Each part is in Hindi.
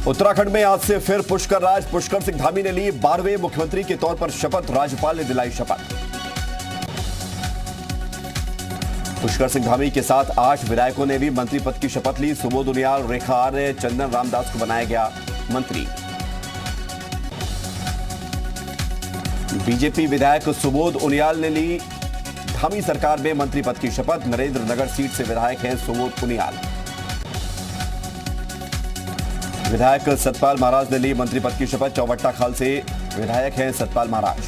उत्तराखंड में आज से फिर पुष्कर राज। पुष्कर सिंह धामी ने ली 12वें मुख्यमंत्री के तौर पर शपथ। राज्यपाल ने दिलाई शपथ। पुष्कर सिंह धामी के साथ 8 विधायकों ने भी मंत्री पद की शपथ ली। सुबोध उनियाल, रेखा आर्य, चंदन रामदास को बनाया गया मंत्री। बीजेपी विधायक सुबोध उनियाल ने ली धामी सरकार में मंत्री पद की शपथ। नरेंद्र नगर सीट से विधायक हैं सुबोध उनियाल। विधायक सतपाल महाराज ने ली मंत्री पद की शपथ। चौबट्टा खाल से विधायक हैं सतपाल महाराज।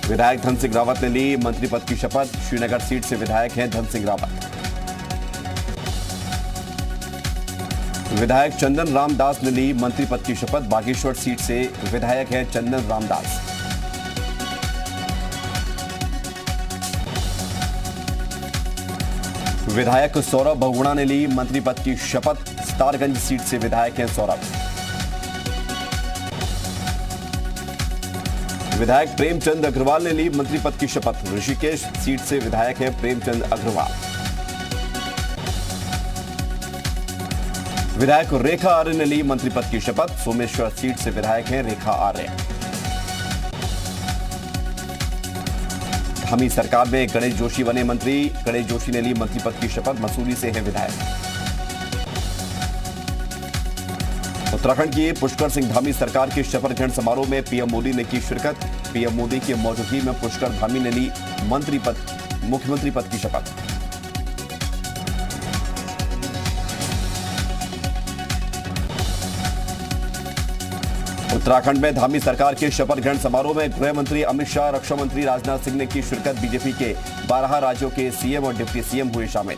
विधायक धन सिंह रावत ने ली मंत्री पद की शपथ। श्रीनगर सीट से विधायक हैं धन सिंह रावत। विधायक चंदन रामदास ने ली मंत्री पद की शपथ। बागेश्वर सीट से विधायक हैं चंदन रामदास। विधायक सौरभ बहुगुणा ने ली मंत्री पद की शपथ। सितारगंज सीट से विधायक हैं सौरभ। विधायक प्रेमचंद अग्रवाल ने ली मंत्री पद की शपथ। ऋषिकेश सीट से विधायक हैं प्रेमचंद अग्रवाल। विधायक रेखा आर्य ने ली मंत्री पद की शपथ। सोमेश्वर सीट से विधायक हैं रेखा आर्य। धामी सरकार में गणेश जोशी बने मंत्री। गणेश जोशी ने ली मंत्री पद की शपथ। मसूरी से हैं विधायक। उत्तराखंड की पुष्कर सिंह धामी सरकार के शपथ ग्रहण समारोह में पीएम मोदी ने की शिरकत। पीएम मोदी की मौजूदगी में पुष्कर धामी ने ली मुख्यमंत्री पद की शपथ। उत्तराखंड में धामी सरकार के शपथ ग्रहण समारोह में गृह मंत्री अमित शाह, रक्षा मंत्री राजनाथ सिंह ने की शिरकत। बीजेपी के 12 राज्यों के सीएम और डिप्टी सीएम हुए शामिल।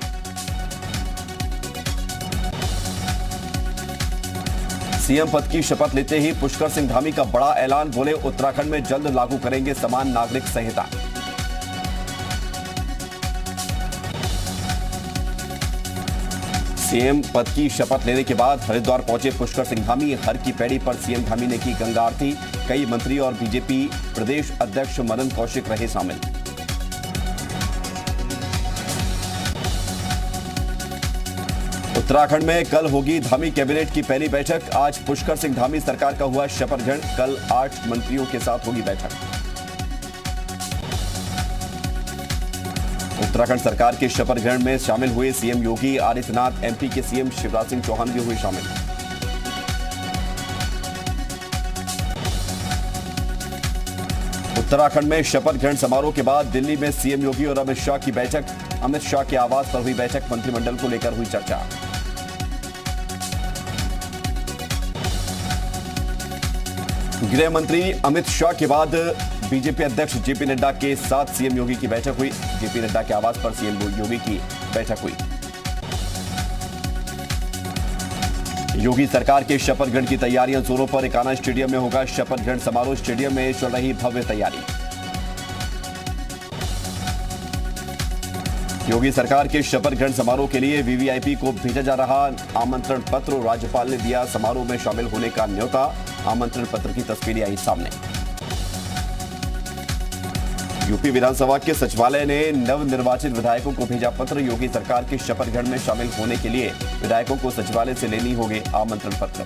सीएम पद की शपथ लेते ही पुष्कर सिंह धामी का बड़ा ऐलान। बोले, उत्तराखंड में जल्द लागू करेंगे समान नागरिक संहिता। सीएम पद की शपथ लेने के बाद हरिद्वार पहुंचे पुष्कर सिंह धामी। हर की पैड़ी पर सीएम धामी ने की गंगा आरती। कई मंत्री और बीजेपी प्रदेश अध्यक्ष मदन कौशिक रहे शामिल। उत्तराखंड में कल होगी धामी कैबिनेट की पहली बैठक। आज पुष्कर सिंह धामी सरकार का हुआ शपथ ग्रहण। कल 8 मंत्रियों के साथ होगी बैठक। उत्तराखंड सरकार के शपथ ग्रहण में शामिल हुए सीएम योगी आदित्यनाथ। एमपी के सीएम शिवराज सिंह चौहान भी हुए शामिल। उत्तराखंड में शपथ ग्रहण समारोह के बाद दिल्ली में सीएम योगी और अमित शाह की बैठक। अमित शाह के आवास पर हुई बैठक। मंत्रिमंडल को लेकर हुई चर्चा। गृह मंत्री अमित शाह के बाद बीजेपी अध्यक्ष जेपी नड्डा के साथ सीएम योगी की बैठक हुई। जेपी नड्डा के आवास पर सीएम योगी की बैठक हुई। योगी सरकार के शपथ ग्रहण की तैयारियां जोरों पर। एकाना स्टेडियम में होगा शपथ ग्रहण समारोह। स्टेडियम में चल रही भव्य तैयारी। योगी सरकार के शपथ ग्रहण समारोह के लिए वीवीआईपी को भेजा जा रहा आमंत्रण पत्र। राज्यपाल ने दिया समारोह में शामिल होने का न्योता। आमंत्रण पत्र की तस्वीरें आई सामने। यूपी विधानसभा के सचिवालय ने नवनिर्वाचित विधायकों को भेजा पत्र। योगी सरकार के शपथ ग्रहण में शामिल होने के लिए विधायकों को सचिवालय से लेनी होगी आमंत्रण पत्र।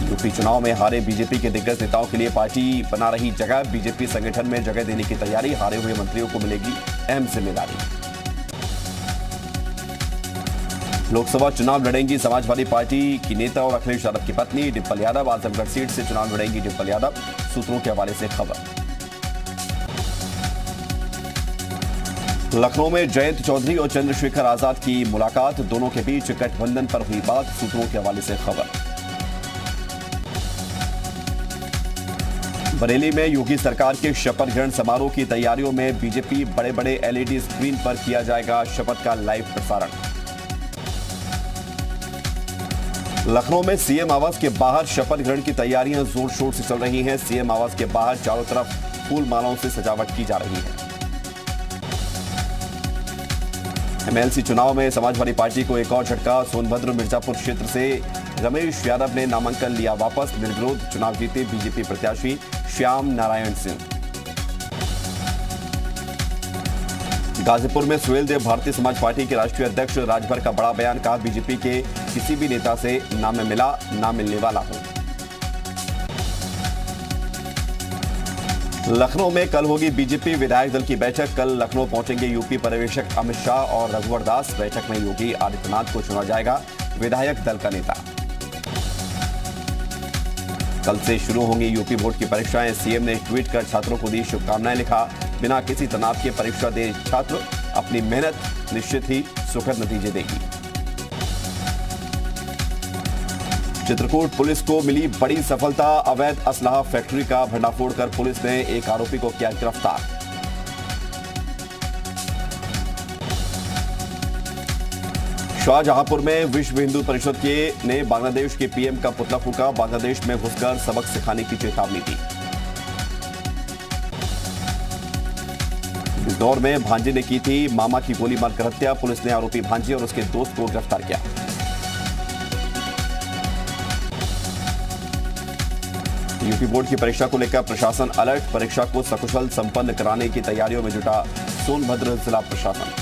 यूपी चुनाव में हारे बीजेपी के दिग्गज नेताओं के लिए पार्टी बना रही जगह। बीजेपी संगठन में जगह देने की तैयारी। हारे हुए मंत्रियों को मिलेगी अहम जिम्मेदारी। लोकसभा चुनाव लड़ेंगी समाजवादी पार्टी की नेता और अखिलेश यादव की पत्नी डिंपल यादव। आजमगढ़ सीट से चुनाव लड़ेंगी डिंपल यादव। सूत्रों के हवाले से खबर। लखनऊ में जयंत चौधरी और चंद्रशेखर आजाद की मुलाकात। दोनों के बीच गठबंधन पर हुई बात। सूत्रों के हवाले से खबर। बरेली में योगी सरकार के शपथ ग्रहण समारोह की तैयारियों में बीजेपी। बड़े बड़े एलईडी स्क्रीन पर किया जाएगा शपथ का लाइव प्रसारण। लखनऊ में सीएम आवास के बाहर शपथ ग्रहण की तैयारियां जोर शोर से चल रही हैं। सीएम आवास के बाहर चारों तरफ फूल मालाओं से सजावट की जा रही है। एमएलसी चुनाव में समाजवादी पार्टी को एक और झटका। सोनभद्र मिर्जापुर क्षेत्र से रमेश यादव ने नामांकन लिया वापस। निर्विरोध चुनाव जीते बीजेपी प्रत्याशी श्याम नारायण सिंह। गाजीपुर में सुहेलदेव भारतीय समाज पार्टी के राष्ट्रीय अध्यक्ष राजभर का बड़ा बयान, कहा बीजेपी के किसी भी नेता से ना मैं मिला ना मिलने वाला हूं। लखनऊ में कल होगी बीजेपी विधायक दल की बैठक। कल लखनऊ पहुंचेंगे यूपी पर्यवेक्षक अमित शाह और रघुवर दास। बैठक में योगी आदित्यनाथ को चुना जाएगा विधायक दल का नेता। कल से शुरू होंगी यूपी बोर्ड की परीक्षाएं। सीएम ने ट्वीट कर छात्रों को दी शुभकामनाएं, लिखा बिना किसी तनाव के परीक्षा दे छात्र, अपनी मेहनत निश्चित ही सुखद नतीजे देगी। चित्रकूट पुलिस को मिली बड़ी सफलता, अवैध असलाह फैक्ट्री का भंडाफोड़ कर पुलिस ने एक आरोपी को किया गिरफ्तार। शाहजहांपुर में विश्व हिंदू परिषद ने बांग्लादेश के पीएम का पुतला फूंका। बांग्लादेश में घुसकर सबक सिखाने की चेतावनी दी। बिजनौर में भांजे ने की थी मामा की गोली मारकर हत्या। पुलिस ने आरोपी भांजे और उसके दोस्त को गिरफ्तार किया। यूपी बोर्ड की परीक्षा को लेकर प्रशासन अलर्ट। परीक्षा को सकुशल संपन्न कराने की तैयारियों में जुटा सोनभद्र जिला प्रशासन।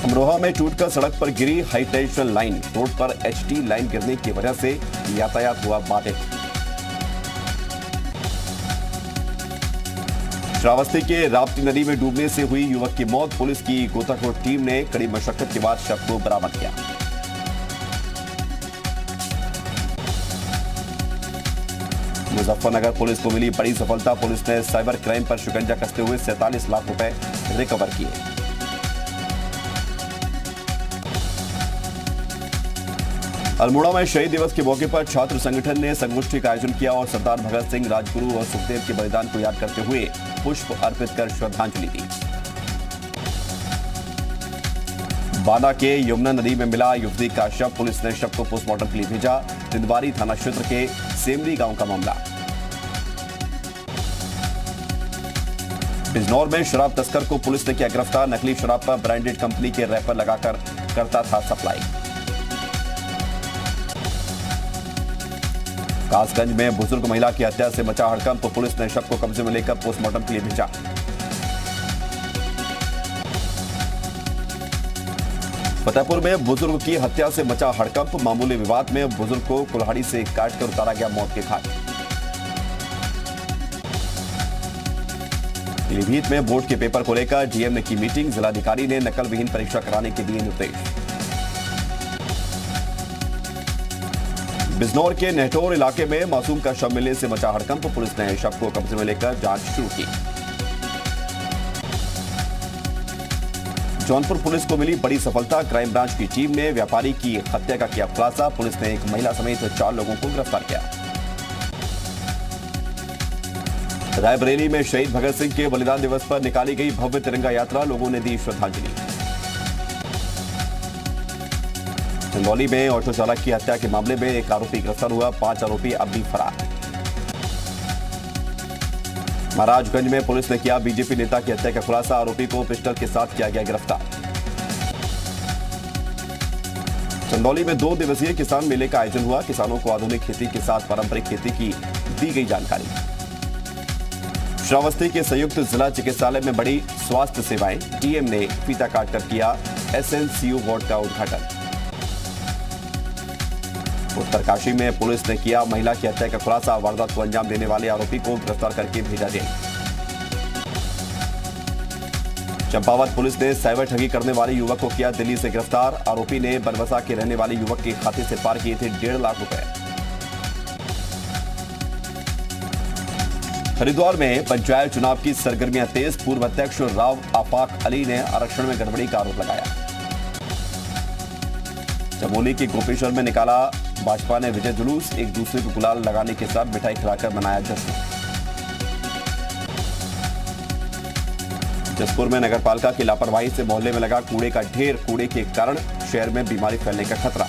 अमरोहा में टूटकर सड़क पर गिरी हाई टेंशन लाइन। रोड पर एचटी लाइन गिरने की वजह से यातायात हुआ बाधित। श्रावस्ती के राप्ती नदी में डूबने से हुई युवक की मौत। पुलिस की गोताखोर टीम ने कड़ी मशक्कत के बाद शव को बरामद किया। मुजफ्फरनगर पुलिस को मिली बड़ी सफलता। पुलिस ने साइबर क्राइम पर शिकंजा कसते हुए 47 लाख रुपए रिकवर किए। अल्मोड़ा में शहीद दिवस के मौके पर छात्र संगठन ने संगोष्ठी का आयोजन किया और सरदार भगत सिंह, राजगुरु और सुखदेव के बलिदान को याद करते हुए पुष्प अर्पित कर श्रद्धांजलि दी। बाना के यमुना नदी में मिला युवती का शव। पुलिस ने शव को पोस्टमार्टम के लिए भेजा। तिंदवारी थाना क्षेत्र के सेमरी गांव का मामला। बिजनौर में शराब तस्कर को पुलिस ने किया गिरफ्तार। नकली शराब पर ब्रांडेड कंपनी के रैपर लगाकर करता था सप्लाई। कासगंज में बुजुर्ग महिला की हत्या से मचा हड़कंप। पुलिस ने शव को कब्जे में लेकर पोस्टमार्टम के लिए भेजा। फतेहपुर में बुजुर्ग की हत्या से मचा हड़कंप। मामूली विवाद में बुजुर्ग को कुल्हाड़ी से काटकर उतारा गया मौत के घाट। पीलीभीत में बोर्ड के पेपर को लेकर डीएम ने की मीटिंग। जिलाधिकारी ने नकल विहीन परीक्षा कराने के दिए निर्देश। बिजनौर के नेहटोर इलाके में मासूम का शव मिलने से मचा हड़कंप। पुलिस ने शव को कब्जे में लेकर जांच शुरू की। जौनपुर पुलिस को मिली बड़ी सफलता। क्राइम ब्रांच की टीम ने व्यापारी की हत्या का किया खुलासा। पुलिस ने एक महिला समेत 4 लोगों को गिरफ्तार किया। रायबरेली में शहीद भगत सिंह के बलिदान दिवस पर निकाली गई भव्य तिरंगा यात्रा। लोगों ने दी श्रद्धांजलि। चंदौली में ऑटो चालक की हत्या के मामले में एक आरोपी गिरफ्तार हुआ। 5 आरोपी अब भी फरार। महाराजगंज में पुलिस ने किया बीजेपी नेता की हत्या का खुलासा। आरोपी को पिस्टल के साथ किया गया गिरफ्तार। चंदौली में 2 दिवसीय किसान मेले का आयोजन हुआ। किसानों को आधुनिक खेती के साथ पारंपरिक खेती की दी गई जानकारी। श्रावस्ती के संयुक्त जिला चिकित्सालय में बढ़ी स्वास्थ्य सेवाएं। डीएम ने फीता काटकर किया एसएनसीयू वार्ड का उद्घाटन। उत्तरकाशी में पुलिस ने किया महिला की हत्या का खुलासा। वारदात को अंजाम देने वाले आरोपी को गिरफ्तार करके भेजा जेल। चंपावत पुलिस ने साइबर ठगी करने वाले युवक को किया दिल्ली से गिरफ्तार। आरोपी ने बनबसा के रहने वाले युवक के खाते से पार किए थे 1.5 लाख रुपए। हरिद्वार में पंचायत चुनाव की सरगर्मियां तेज। पूर्व अध्यक्ष राव आफाक अली ने आरक्षण में गड़बड़ी का आरोप लगाया। चमोली के गोपेश्वर में निकाला भाजपा ने विजय जुलूस। एक दूसरे को गुलाल लगाने के साथ मिठाई खिलाकर मनाया जश्न। जसपुर में नगरपालिका की लापरवाही से मोहल्ले में लगा कूड़े का ढेर। कूड़े के कारण शहर में बीमारी फैलने का खतरा।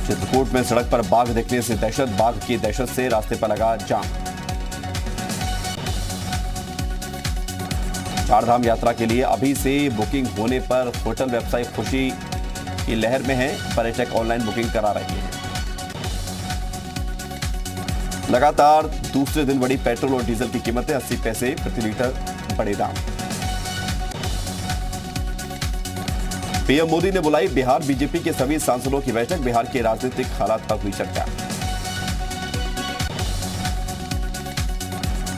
चित्रकूट में सड़क पर बाघ देखने से दहशत। बाघ की दहशत से रास्ते पर लगा जाम। चारधाम यात्रा के लिए अभी से बुकिंग होने पर होटल वेबसाइट खुशी की लहर में है। पर्यटक ऑनलाइन बुकिंग करा रहे हैं। लगातार दूसरे दिन बढ़ी पेट्रोल और डीजल की कीमतें, 80 पैसे प्रति लीटर बढ़े दाम। पीएम मोदी ने बुलाई बिहार बीजेपी के सभी सांसदों की बैठक, बिहार के राजनीतिक हालात पर हुई चर्चा।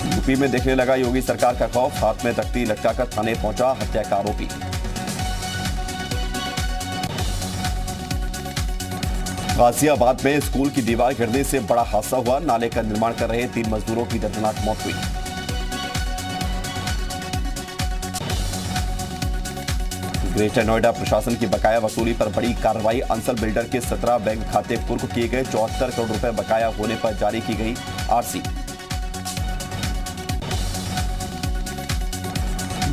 यूपी में देखने लगा योगी सरकार का खौफ, हाथ में तख्ती लटकाकर थाने पहुंचा हत्या का आरोपी। गाजियाबाद में स्कूल की दीवार गिरने से बड़ा हादसा हुआ, नाले का निर्माण कर रहे 3 मजदूरों की दर्दनाक मौत हुई। ग्रेटर नोएडा प्रशासन की बकाया वसूली पर बड़ी कार्रवाई, अंसल बिल्डर के 17 बैंक खाते कुर्क किए गए, 74 करोड़ रुपए बकाया होने पर जारी की गई आरसी।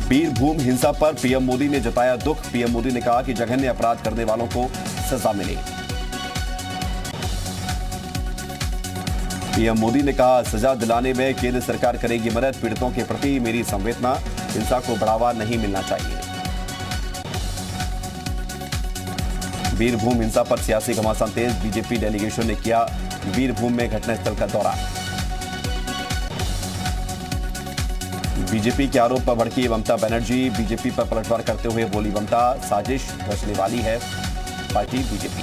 बीरभूम हिंसा पर पीएम मोदी ने जताया दुख, पीएम मोदी ने कहा कि जघन्य अपराध करने वालों को सजा मिले। पीएम मोदी ने कहा सजा दिलाने में केंद्र सरकार करेगी मदद, पीड़ितों के प्रति मेरी संवेदना, हिंसा को बढ़ावा नहीं मिलना चाहिए। बीरभूम हिंसा पर सियासी घमासान तेज, बीजेपी डेलीगेशन ने किया बीरभूम में घटनास्थल का दौरा। बीजेपी के आरोप पर भड़की ममता बनर्जी, बीजेपी पर पलटवार करते हुए बोली ममता, साजिश रचने वाली है पार्टी बीजेपी।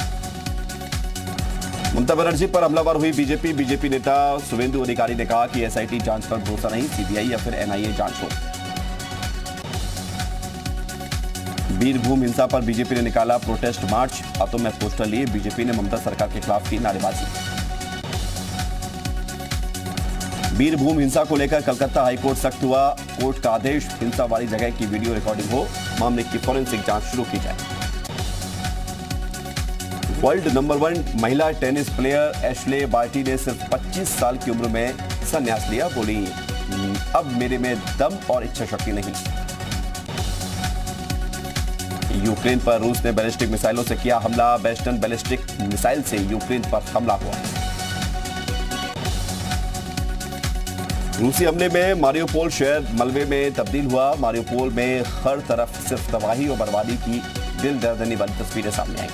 ममता बनर्जी पर हमलावर हुई बीजेपी नेता शुभेंदु अधिकारी ने कहा कि एसआईटी जांच पर भरोसा नहीं, सीबीआई या फिर एनआईए जांच हो। बीरभूम हिंसा पर बीजेपी ने निकाला प्रोटेस्ट मार्च, हाथों में पोस्टर लिए बीजेपी ने ममता सरकार के खिलाफ की नारेबाजी। बीरभूम हिंसा को लेकर कलकत्ता हाईकोर्ट सख्त हुआ, कोर्ट का आदेश, हिंसा वाली जगह की वीडियो रिकॉर्डिंग हो, मामले की फॉरेंसिक जांच शुरू की जाए। वर्ल्ड नंबर 1 महिला टेनिस प्लेयर एशले बार्टी ने सिर्फ 25 साल की उम्र में संन्यास लिया, बोली अब मेरे में दम और इच्छा शक्ति नहीं। यूक्रेन पर रूस ने बैलिस्टिक मिसाइलों से किया हमला, वेस्टर्न बैलिस्टिक मिसाइल से यूक्रेन पर हमला हुआ। रूसी हमले में मारियोपोल शहर मलबे में तब्दील हुआ, मारियोपोल में हर तरफ सिर्फ तबाही और बर्बादी की दिल दर्दनी वाली तस्वीरें सामने आई।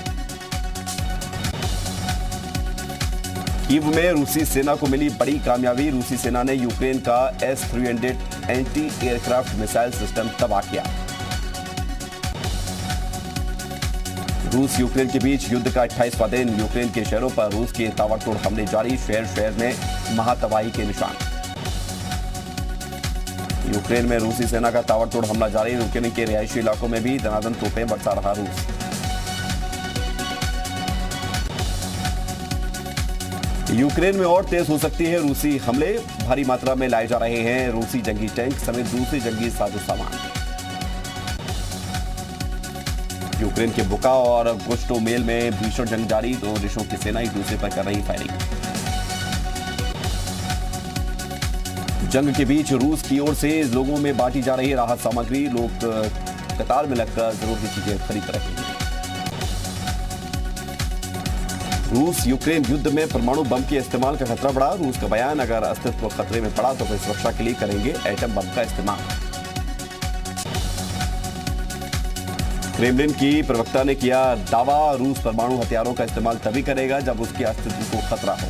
कीव में रूसी सेना को मिली बड़ी कामयाबी, रूसी सेना ने यूक्रेन का S-300 anti aircraft missile system तबाह किया। रूस यूक्रेन के बीच युद्ध का 28वां दिन, यूक्रेन के शहरों पर रूस के ताबड़तोड़ हमले जारी, शहर में महातबाही के निशान। यूक्रेन में रूसी सेना का ताबड़तोड़ हमला जारी, यूक्रेन के रिहायशी इलाकों में भी दनादन तोपें बरसा रहा रूस। यूक्रेन में और तेज हो सकती है रूसी हमले, भारी मात्रा में लाए जा रहे हैं रूसी जंगी टैंक समेत दूसरी जंगी साजो सामान। यूक्रेन के बुका और गोस्टोमेल में भीषण जंग जारी, दो देशों की सेना एक दूसरे पर कर रही फायरिंग। जंग के बीच रूस की ओर से लोगों में बांटी जा रही राहत सामग्री, लोग कतार में लगकर जरूरी चीजें खरीद रहे हैं। रूस यूक्रेन युद्ध में परमाणु बम के इस्तेमाल का खतरा बढ़ा, रूस का बयान, अगर अस्तित्व खतरे में पड़ा तो फिर सुरक्षा के लिए करेंगे एटम बम का इस्तेमाल। क्रेमलिन की प्रवक्ता ने किया दावा, रूस परमाणु हथियारों का इस्तेमाल तभी करेगा जब उसके अस्तित्व को खतरा हो।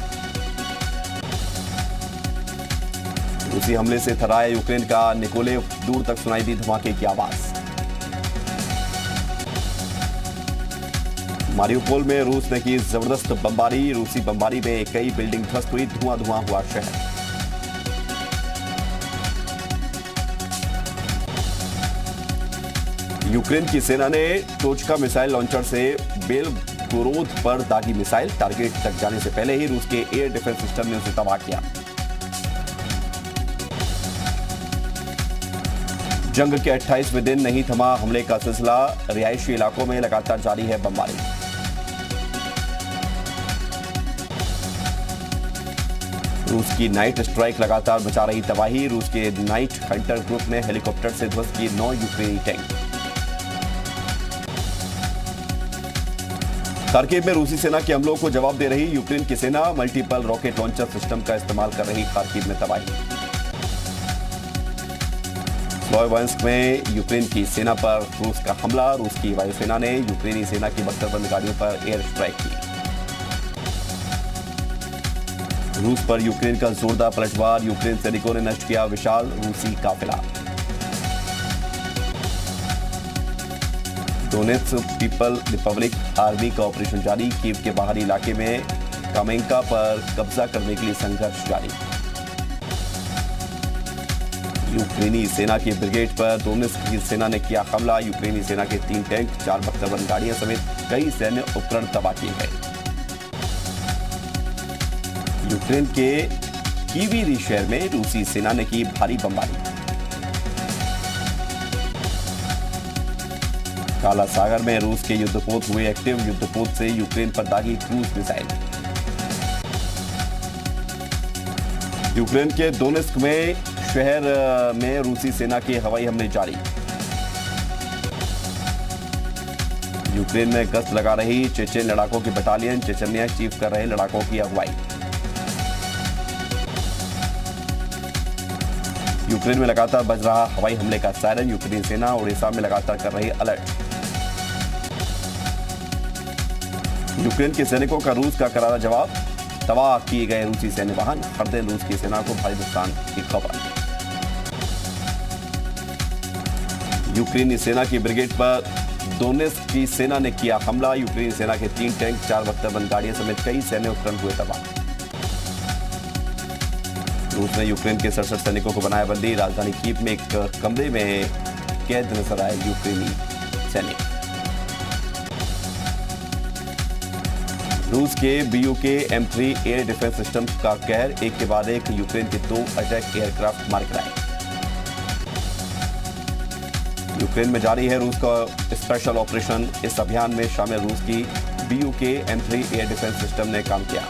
रूसी हमले से थराया यूक्रेन का निकोलेव, दूर तक सुनाई दी धमाके की आवाज। मारियोपोल में रूस ने की जबरदस्त बमबारी, रूसी बमबारी में कई बिल्डिंग ध्वस्त हुई, धुआं धुआं हुआ शहर। यूक्रेन की सेना ने टोचका मिसाइल लॉन्चर से बेलगोरोद पर दागी मिसाइल, टारगेट तक जाने से पहले ही रूस के एयर डिफेंस सिस्टम ने उसे तबाह किया। जंग के 28वें दिन नहीं थमा हमले का सिलसिला, रिहायशी इलाकों में लगातार जारी है बमबारी। रूस की नाइट स्ट्राइक लगातार मचा रही तबाही, रूस के नाइट हंटर ग्रुप ने हेलीकॉप्टर से ध्वस्त किए 9 यूक्रेनी टैंक। खार्किव में रूसी सेना के हमलों को जवाब दे रही यूक्रेन की सेना, मल्टीपल रॉकेट लॉन्चर सिस्टम का इस्तेमाल कर रही खार्किव में तबाही। स्लोवियांस्क में यूक्रेन की सेना पर रूस का हमला, रूस की वायुसेना ने यूक्रेनी सेना की बख्तरबंद गाड़ियों पर एयर स्ट्राइक की। रूस पर यूक्रेन का जोरदार पलटवार, यूक्रेन सैनिकों ने नष्ट किया विशाल रूसी काफिला। डोनेत्स्क पीपल रिपब्लिक आर्मी का ऑपरेशन जारी, कीव के बाहरी इलाके में कामेंका पर कब्जा करने के लिए संघर्ष जारी। यूक्रेनी सेना की ब्रिगेड पर डोनेत्स्क की सेना ने किया हमला, यूक्रेनी सेना के 3 टैंक, 4 बख्तरबंद गाड़ियां समेत कई सैन्य उपकरण तबाह किए गए। यूक्रेन के कीवी शहर में रूसी सेना ने की भारी बमबारी। काला सागर में रूस के युद्धपोत हुए एक्टिव, युद्धपोत से यूक्रेन पर दागी क्रूज मिसाइल। यूक्रेन के डोनेत्स्क में शहर में रूसी सेना के हवाई हमले जारी। यूक्रेन में गश्त लगा रही चेचेन लड़ाकों की बटालियन, चेचन्या चीफ कर रहे लड़ाकों की अगुवाई। यूक्रेन में लगातार बज रहा हवाई हमले का सायरन, यूक्रेनी सेना ओडिशा में लगातार कर रही अलर्ट। यूक्रेन के सैनिकों का रूस का करारा जवाब, तबाह किए गए रूसी सैन्य वाहन, हर दिन रूस की सेना को भारी नुकसान की खबर। यूक्रेनी सेना की ब्रिगेड पर डोनेत्स्क की सेना ने किया हमला, यूक्रेनी सेना के 3 टैंक, 4 बख्तरबंद गाड़ियां समेत कई सैन्य उपकरण हुए तबाह। रूस ने यूक्रेन के 67 सैनिकों को बनाया बंदी, राजधानी कीव में एक कमरे में कैद नजर आए यूक्रेनी सैनिक। रूस के BUK M3 air defence system का कहर, एक के बाद एक यूक्रेन के 2 अटैक एयरक्राफ्ट मार गिराए। यूक्रेन में जारी है रूस का स्पेशल ऑपरेशन, इस अभियान में शामिल रूस की BUK M3 air defence system ने काम किया।